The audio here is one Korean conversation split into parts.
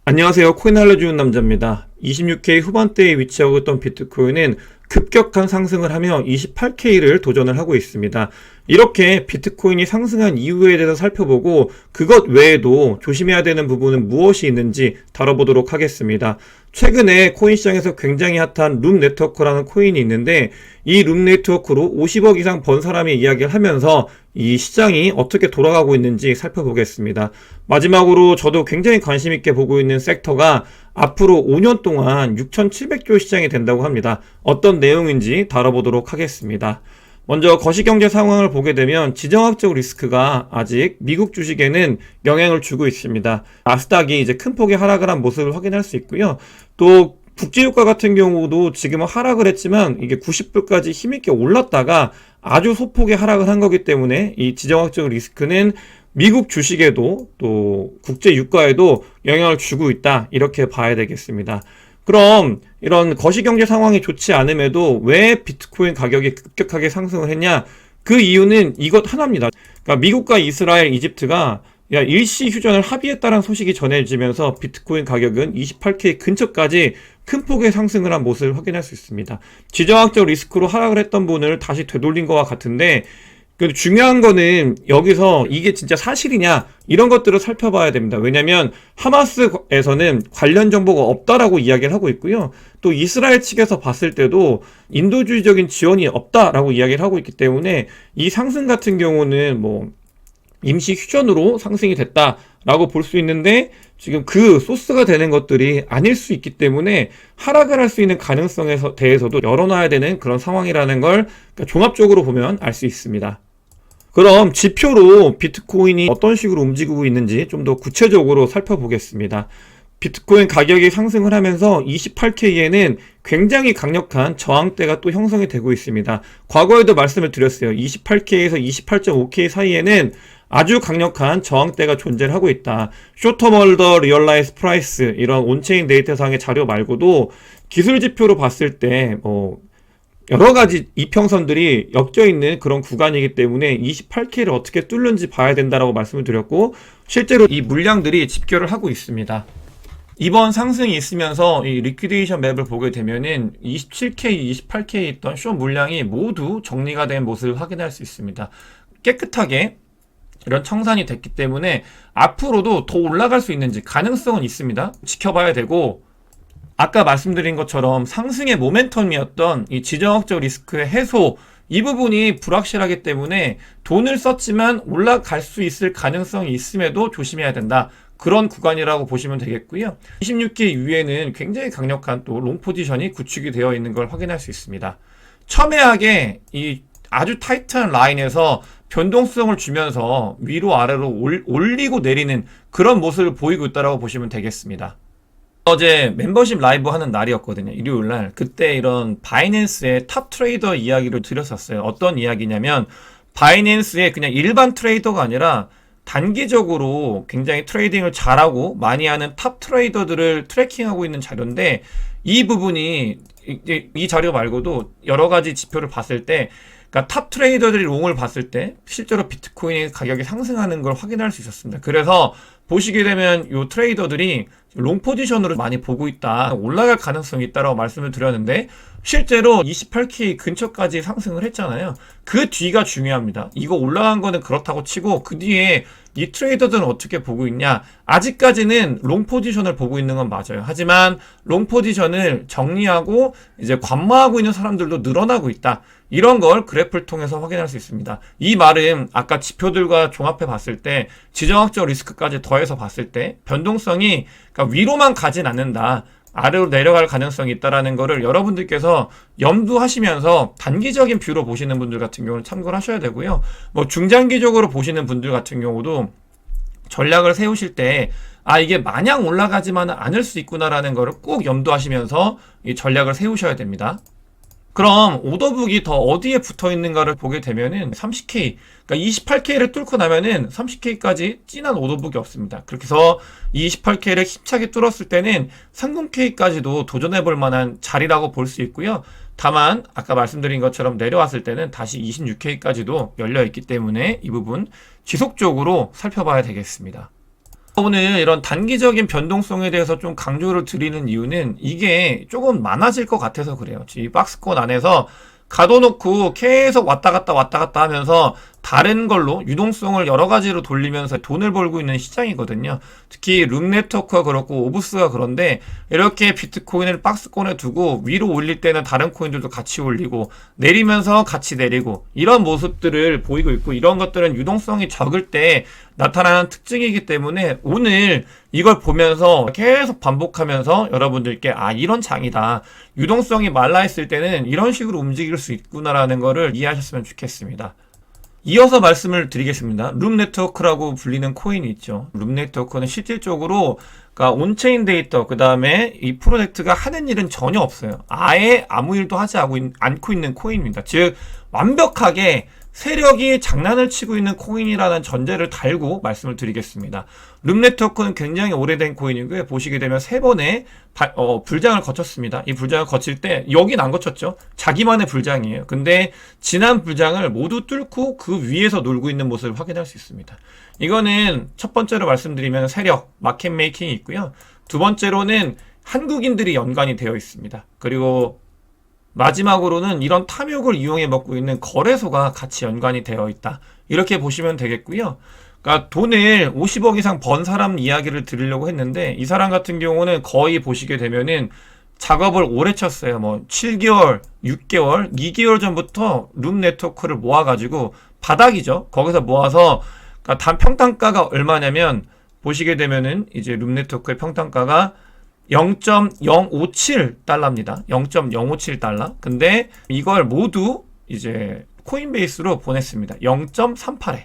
안녕하세요. 코인 알려주는 남자입니다. 26K 후반대에 위치하고 있던 비트코인은 급격한 상승을 하며 28K를 도전을 하고 있습니다. 이렇게 비트코인이 상승한 이유에 대해서 살펴보고 그것 외에도 조심해야 되는 부분은 무엇이 있는지 다뤄보도록 하겠습니다. 최근에 코인 시장에서 굉장히 핫한 룸 네트워크라는 코인이 있는데 이 룸 네트워크로 50억 이상 번 사람이 이야기를 하면서 이 시장이 어떻게 돌아가고 있는지 살펴보겠습니다. 마지막으로 저도 굉장히 관심 있게 보고 있는 섹터가 앞으로 5년 동안 6,700조 시장이 된다고 합니다. 어떤 내용인지 다뤄보도록 하겠습니다. 먼저 거시경제 상황을 보게 되면 지정학적 리스크가 아직 미국 주식에는 영향을 주고 있습니다. 나스닥이 이제 큰 폭의 하락을 한 모습을 확인할 수 있고요. 또 국제유가 같은 경우도 지금은 하락을 했지만 이게 90불까지 힘있게 올랐다가 아주 소폭의 하락을 한 거기 때문에 이 지정학적 리스크는 미국 주식에도 또 국제유가에도 영향을 주고 있다, 이렇게 봐야 되겠습니다. 그럼 이런 거시경제 상황이 좋지 않음에도 왜 비트코인 가격이 급격하게 상승을 했냐? 그 이유는 이것 하나입니다. 그러니까 미국과 이스라엘, 이집트가 일시 휴전을 합의했다는 소식이 전해지면서 비트코인 가격은 28K 근처까지 큰 폭의 상승을 한 모습을 확인할 수 있습니다. 지정학적 리스크로 하락을 했던 분을 다시 되돌린 것과 같은데, 중요한 거는 여기서 이게 진짜 사실이냐, 이런 것들을 살펴봐야 됩니다. 왜냐면 하마스에서는 관련 정보가 없다라고 이야기를 하고 있고요. 또 이스라엘 측에서 봤을 때도 인도주의적인 지원이 없다라고 이야기를 하고 있기 때문에 이 상승 같은 경우는 뭐 임시 휴전으로 상승이 됐다라고 볼 수 있는데, 지금 그 소스가 되는 것들이 아닐 수 있기 때문에 하락을 할 수 있는 가능성에 대해서도 열어놔야 되는 그런 상황이라는 걸 종합적으로 보면 알 수 있습니다. 그럼 지표로 비트코인이 어떤 식으로 움직이고 있는지 좀 더 구체적으로 살펴보겠습니다. 비트코인 가격이 상승을 하면서 28K에는 굉장히 강력한 저항대가 또 형성이 되고 있습니다. 과거에도 말씀을 드렸어요. 28K에서 28.5K 사이에는 아주 강력한 저항대가 존재를 하고 있다. 쇼터멀더 리얼라이즈 프라이스, 이런 온체인 데이터상의 자료 말고도 기술 지표로 봤을 때 여러 가지 이평선들이 엮여 있는 그런 구간이기 때문에 28K를 어떻게 뚫는지 봐야 된다라고 말씀을 드렸고, 실제로 이 물량들이 집결을 하고 있습니다. 이번 상승이 있으면서 이 리퀴데이션 맵을 보게 되면은 27K, 28K 있던 숏 물량이 모두 정리가 된 모습을 확인할 수 있습니다. 깨끗하게 이런 청산이 됐기 때문에 앞으로도 더 올라갈 수 있는지 가능성은 있습니다. 지켜봐야 되고, 아까 말씀드린 것처럼 상승의 모멘텀이었던 이 지정학적 리스크의 해소, 이 부분이 불확실하기 때문에 돈을 썼지만 올라갈 수 있을 가능성이 있음에도 조심해야 된다. 그런 구간이라고 보시면 되겠고요. 26K 이후에는 굉장히 강력한 또 롱 포지션이 구축이 되어 있는 걸 확인할 수 있습니다. 첨예하게 이 아주 타이트한 라인에서 변동성을 주면서 위로 아래로 올리고 내리는 그런 모습을 보이고 있다고 보시면 되겠습니다. 어제 멤버십 라이브 하는 날이었거든요. 일요일날. 그때 이런 바이낸스의 탑 트레이더 이야기를 드렸었어요. 어떤 이야기냐면 바이낸스의 그냥 일반 트레이더가 아니라 단기적으로 굉장히 트레이딩을 잘하고 많이 하는 탑 트레이더들을 트래킹하고 있는 자료인데, 이 부분이 이 자료 말고도 여러 가지 지표를 봤을 때, 그러니까 탑 트레이더들이 롱을 봤을 때 실제로 비트코인의 가격이 상승하는 걸 확인할 수 있었습니다. 그래서 보시게 되면 이 트레이더들이 롱 포지션으로 많이 보고 있다, 올라갈 가능성이 있다라고 말씀을 드렸는데, 실제로 28K 근처까지 상승을 했잖아요. 그 뒤가 중요합니다. 이거 올라간 거는 그렇다고 치고 그 뒤에 이 트레이더들은 어떻게 보고 있냐, 아직까지는 롱 포지션을 보고 있는 건 맞아요. 하지만 롱 포지션을 정리하고 이제 관마하고 있는 사람들도 늘어나고 있다, 이런 걸 그래프를 통해서 확인할 수 있습니다. 이 말은 아까 지표들과 종합해 봤을 때 지정학적 리스크까지 더해서 봤을 때 변동성이 그러니까 위로만 가진 않는다, 아래로 내려갈 가능성이 있다라는 거를 여러분들께서 염두하시면서 단기적인 뷰로 보시는 분들 같은 경우는 참고를 하셔야 되고요. 뭐 중장기적으로 보시는 분들 같은 경우도 전략을 세우실 때 이게 마냥 올라가지만은 않을 수 있구나라는 거를 꼭 염두하시면서 이 전략을 세우셔야 됩니다. 그럼 오더북이 더 어디에 붙어 있는가를 보게 되면은 30K, 그러니까 28K를 뚫고 나면은 30K까지 진한 오더북이 없습니다. 그렇게 해서 28K를 힘차게 뚫었을 때는 30K까지도 도전해 볼 만한 자리라고 볼 수 있고요. 다만 아까 말씀드린 것처럼 내려왔을 때는 다시 26K까지도 열려 있기 때문에 이 부분 지속적으로 살펴봐야 되겠습니다. 오늘 이런 단기적인 변동성에 대해서 좀 강조를 드리는 이유는 이게 조금 많아질 것 같아서 그래요. 이 박스권 안에서 가둬놓고 계속 왔다 갔다 하면서 다른 걸로 유동성을 여러 가지로 돌리면서 돈을 벌고 있는 시장이거든요. 특히 룸네트워크가 그렇고 오브스가 그런데 이렇게 비트코인을 박스권에 두고 위로 올릴 때는 다른 코인들도 같이 올리고 내리면서 같이 내리고 이런 모습들을 보이고 있고, 이런 것들은 유동성이 적을 때 나타나는 특징이기 때문에 오늘 이걸 보면서 계속 반복하면서 여러분들께 이런 장이다, 유동성이 말라 있을 때는 이런 식으로 움직일 수 있구나라는 거를 이해하셨으면 좋겠습니다. 이어서 말씀을 드리겠습니다. 룸네트워크라고 불리는 코인이 있죠. 룸네트워크는 실질적으로 그러니까 온체인 데이터, 그 다음에 이 프로젝트가 하는 일은 전혀 없어요. 아예 아무 일도 하지 않고 있는 코인입니다. 즉 완벽하게 세력이 장난을 치고 있는 코인이라는 전제를 달고 말씀을 드리겠습니다. 룸네트워크는 굉장히 오래된 코인이고요. 보시게 되면 3번의 불장을 거쳤습니다. 이 불장을 거칠 때 여긴 안 거쳤죠. 자기만의 불장이에요. 근데 지난 불장을 모두 뚫고 그 위에서 놀고 있는 모습을 확인할 수 있습니다. 이거는 첫 번째로 말씀드리면 세력, 마켓 메이킹이 있고요. 두 번째로는 한국인들이 연관이 되어 있습니다. 그리고 마지막으로는 이런 탐욕을 이용해 먹고 있는 거래소가 같이 연관이 되어 있다, 이렇게 보시면 되겠고요. 그러니까 돈을 50억 이상 번 사람 이야기를 드리려고 했는데, 이 사람 같은 경우는 거의 보시게 되면은 작업을 오래 쳤어요. 뭐 7개월, 6개월, 2개월 전부터 룸 네트워크를 모아가지고, 바닥이죠. 거기서 모아서, 그러니까 단 평단가가 얼마냐면 보시게 되면은 이제 룸 네트워크의 평단가가 0.057달러입니다. 0.057달러. 근데 이걸 모두 이제 코인베이스로 보냈습니다. 0.38에.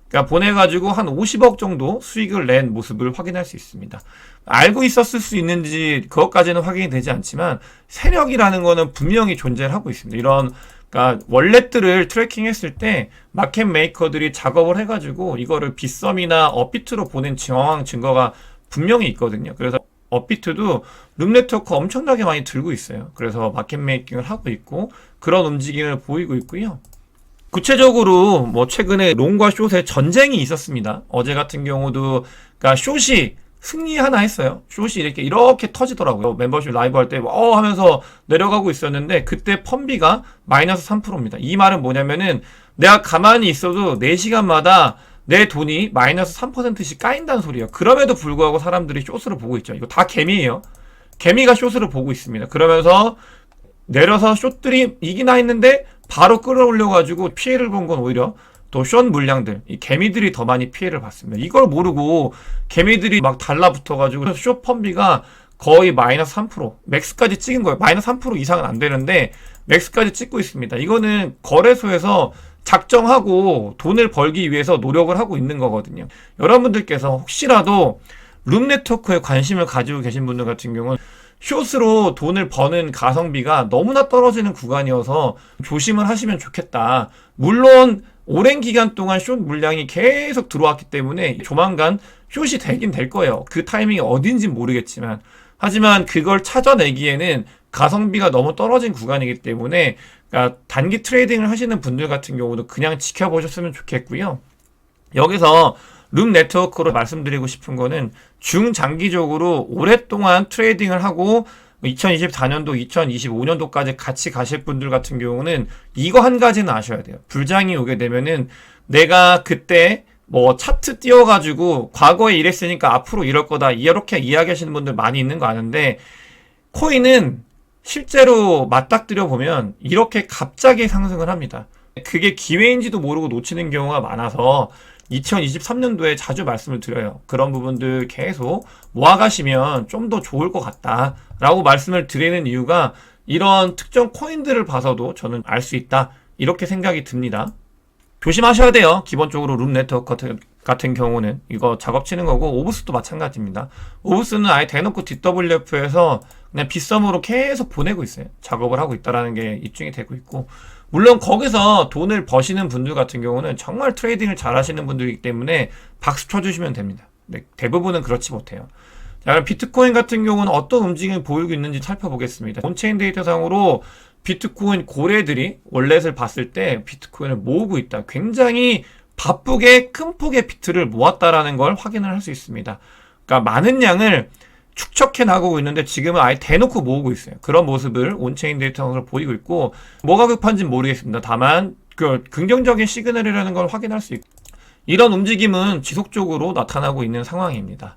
그러니까 보내가지고 한 50억 정도 수익을 낸 모습을 확인할 수 있습니다. 알고 있었을 수 있는지 그것까지는 확인이 되지 않지만 세력이라는 거는 분명히 존재를 하고 있습니다. 이런 그러니까 월렛들을 트래킹했을 때 마켓 메이커들이 작업을 해가지고 이거를 빗썸이나 업비트로 보낸 정황 증거가 분명히 있거든요. 그래서 업비트도 룸네트워크 엄청나게 많이 들고 있어요. 그래서 마켓 메이킹을 하고 있고 그런 움직임을 보이고 있고요. 구체적으로 뭐 최근에 롱과 숏의 전쟁이 있었습니다. 어제 같은 경우도 그러니까 숏이 승리 하나 했어요. 숏이 이렇게 터지더라고요. 멤버십 라이브 할 때 하면서 내려가고 있었는데 그때 펌비가 마이너스 3%입니다. 이 말은 뭐냐면은 내가 가만히 있어도 4시간마다 내 돈이 마이너스 3%씩 까인다는 소리예요. 그럼에도 불구하고 사람들이 숏으로 보고 있죠. 이거 다 개미예요. 개미가 숏으로 보고 있습니다. 그러면서 내려서 숏들이 이기나 했는데 바로 끌어올려가지고 피해를 본 건 오히려 또 숏 물량들, 이 개미들이 더 많이 피해를 봤습니다. 이걸 모르고 개미들이 막 달라붙어가지고 숏 펌비가 거의 마이너스 3%, 맥스까지 찍은 거예요. 마이너스 3% 이상은 안 되는데 맥스까지 찍고 있습니다. 이거는 거래소에서 작정하고 돈을 벌기 위해서 노력을 하고 있는 거거든요. 여러분들께서 혹시라도 룸 네트워크에 관심을 가지고 계신 분들 같은 경우는 숏으로 돈을 버는 가성비가 너무나 떨어지는 구간이어서 조심을 하시면 좋겠다. 물론 오랜 기간 동안 숏 물량이 계속 들어왔기 때문에 조만간 숏이 되긴 될 거예요. 그 타이밍이 어딘지 모르겠지만, 하지만 그걸 찾아내기에는 가성비가 너무 떨어진 구간이기 때문에 그러니까 단기 트레이딩을 하시는 분들 같은 경우도 그냥 지켜보셨으면 좋겠고요. 여기서 룸 네트워크로 말씀드리고 싶은 거는 중장기적으로 오랫동안 트레이딩을 하고 2024년도, 2025년도까지 같이 가실 분들 같은 경우는 이거 한 가지는 아셔야 돼요. 불장이 오게 되면은 내가 그때 뭐 차트 띄워가지고 과거에 이랬으니까 앞으로 이럴 거다, 이렇게 이야기하시는 분들 많이 있는 거 아는데, 코인은 실제로 맞닥뜨려 보면 이렇게 갑자기 상승을 합니다. 그게 기회인지도 모르고 놓치는 경우가 많아서 2023년도에 자주 말씀을 드려요. 그런 부분들 계속 모아가시면 좀 더 좋을 것 같다 라고 말씀을 드리는 이유가, 이런 특정 코인들을 봐서도 저는 알 수 있다, 이렇게 생각이 듭니다. 조심하셔야 돼요. 기본적으로 룸 네트워크 같은 경우는 이거 작업 치는 거고, 오브스도 마찬가지입니다. 오브스는 아예 대놓고 DWF에서 그냥 빗썸으로 계속 보내고 있어요. 작업을 하고 있다라는 게 입증이 되고 있고, 물론 거기서 돈을 버시는 분들 같은 경우는 정말 트레이딩을 잘 하시는 분들이기 때문에 박수 쳐주시면 됩니다. 네, 대부분은 그렇지 못해요. 자, 그럼 비트코인 같은 경우는 어떤 움직임을 보이고 있는지 살펴보겠습니다. 온체인 데이터상으로 비트코인 고래들이 월렛을 봤을 때 비트코인을 모으고 있다, 굉장히 바쁘게 큰 폭의 비트를 모았다라는 걸 확인을 할 수 있습니다. 그러니까 많은 양을 축적해 나가고 있는데 지금은 아예 대놓고 모으고 있어요. 그런 모습을 온체인 데이터상으로 보이고 있고, 뭐가 급한지는 모르겠습니다. 다만 그 긍정적인 시그널이라는 걸 확인할 수 있고, 이런 움직임은 지속적으로 나타나고 있는 상황입니다.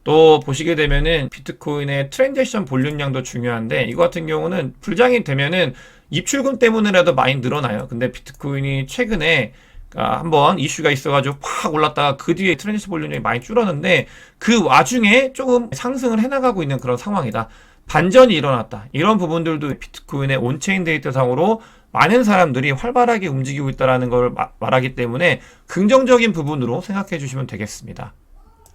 또 보시게 되면은 비트코인의 트랜잭션 볼륨량도 중요한데, 이거 같은 경우는 불장이 되면은 입출금 때문에라도 많이 늘어나요. 근데 비트코인이 최근에 한번 이슈가 있어가지고 팍 올랐다가 그 뒤에 트랜지션 볼륨이 많이 줄었는데, 그 와중에 조금 상승을 해나가고 있는 그런 상황이다. 반전이 일어났다. 이런 부분들도 비트코인의 온체인 데이터상으로 많은 사람들이 활발하게 움직이고 있다는 걸 말하기 때문에 긍정적인 부분으로 생각해 주시면 되겠습니다.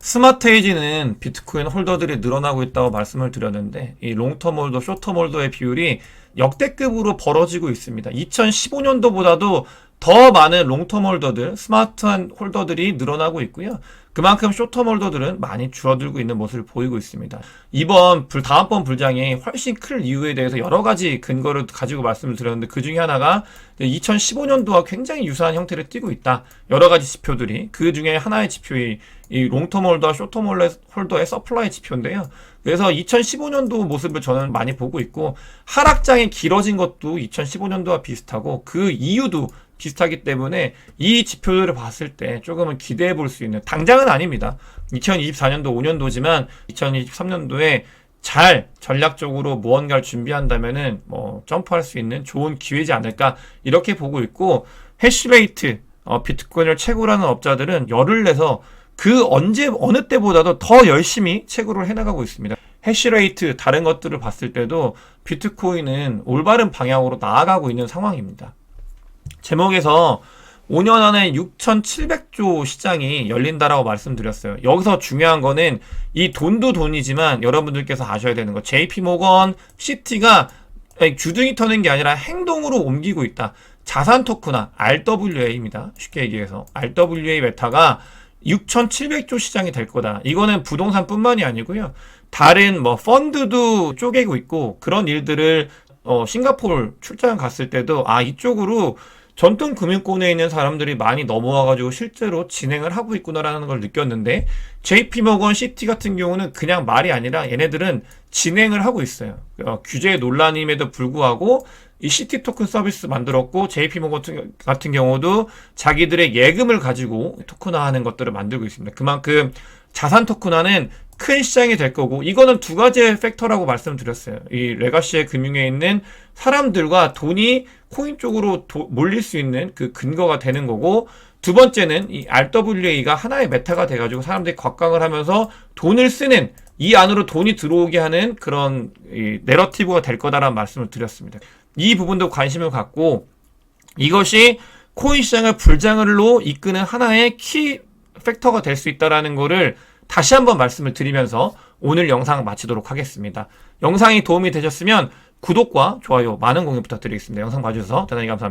스마트에이지는 비트코인 홀더들이 늘어나고 있다고 말씀을 드렸는데, 이 롱텀 홀더, 숏텀 홀더의 비율이 역대급으로 벌어지고 있습니다. 2015년도보다도 더 많은 롱텀 홀더들, 스마트한 홀더들이 늘어나고 있고요. 그만큼 숏텀 홀더들은 많이 줄어들고 있는 모습을 보이고 있습니다. 다음번 불장이 훨씬 클 이유에 대해서 여러 가지 근거를 가지고 말씀을 드렸는데, 그 중에 하나가 2015년도와 굉장히 유사한 형태를 띠고 있다. 여러 가지 지표들이. 그 중에 하나의 지표이 이 롱텀 홀더와 숏텀 홀더의 서플라이 지표인데요. 그래서 2015년도 모습을 저는 많이 보고 있고, 하락장이 길어진 것도 2015년도와 비슷하고, 그 이유도 비슷하기 때문에 이 지표들을 봤을 때 조금은 기대해 볼 수 있는, 당장은 아닙니다. 2024년도 5년도지만 2023년도에 잘 전략적으로 무언가를 준비한다면은 점프할 수 있는 좋은 기회지 않을까, 이렇게 보고 있고, 해시레이트, 비트코인을 채굴하는 업자들은 열을 내서 어느 때보다도 더 열심히 채굴을 해나가고 있습니다. 해시레이트, 다른 것들을 봤을 때도 비트코인은 올바른 방향으로 나아가고 있는 상황입니다. 제목에서 5년 안에 6,700조 시장이 열린다라고 말씀드렸어요. 여기서 중요한 거는 이 돈도 돈이지만 여러분들께서 아셔야 되는 거, JP모건, 시티가 주둥이 터는 게 아니라 행동으로 옮기고 있다. 자산 토크나 RWA입니다. 쉽게 얘기해서 RWA 메타가 6,700조 시장이 될 거다. 이거는 부동산뿐만이 아니고요. 다른 펀드도 쪼개고 있고, 그런 일들을 싱가포르 출장 갔을 때도 이쪽으로 전통 금융권에 있는 사람들이 많이 넘어와가지고 실제로 진행을 하고 있구나라는 걸 느꼈는데, JP모건, 시티 같은 경우는 그냥 말이 아니라 얘네들은 진행을 하고 있어요. 규제 논란임에도 불구하고 이 시티 토큰 서비스 만들었고, JP모건 같은 경우도 자기들의 예금을 가지고 토큰화하는 것들을 만들고 있습니다. 그만큼 자산 토큰화는 큰 시장이 될 거고, 이거는 두 가지의 팩터라고 말씀드렸어요. 이 레가시의 금융에 있는 사람들과 돈이 코인 쪽으로 몰릴 수 있는 그 근거가 되는 거고, 두 번째는 이 RWA가 하나의 메타가 돼가지고 사람들이 곽광을 하면서 돈을 쓰는, 이 안으로 돈이 들어오게 하는 그런 내러티브가 될 거다라는 말씀을 드렸습니다. 이 부분도 관심을 갖고, 이것이 코인 시장을 불장으로 이끄는 하나의 키 팩터가 될 수 있다라는 거를 다시 한번 말씀을 드리면서 오늘 영상 마치도록 하겠습니다. 영상이 도움이 되셨으면 구독과 좋아요, 많은 공유 부탁드리겠습니다. 영상 봐주셔서 대단히 감사합니다.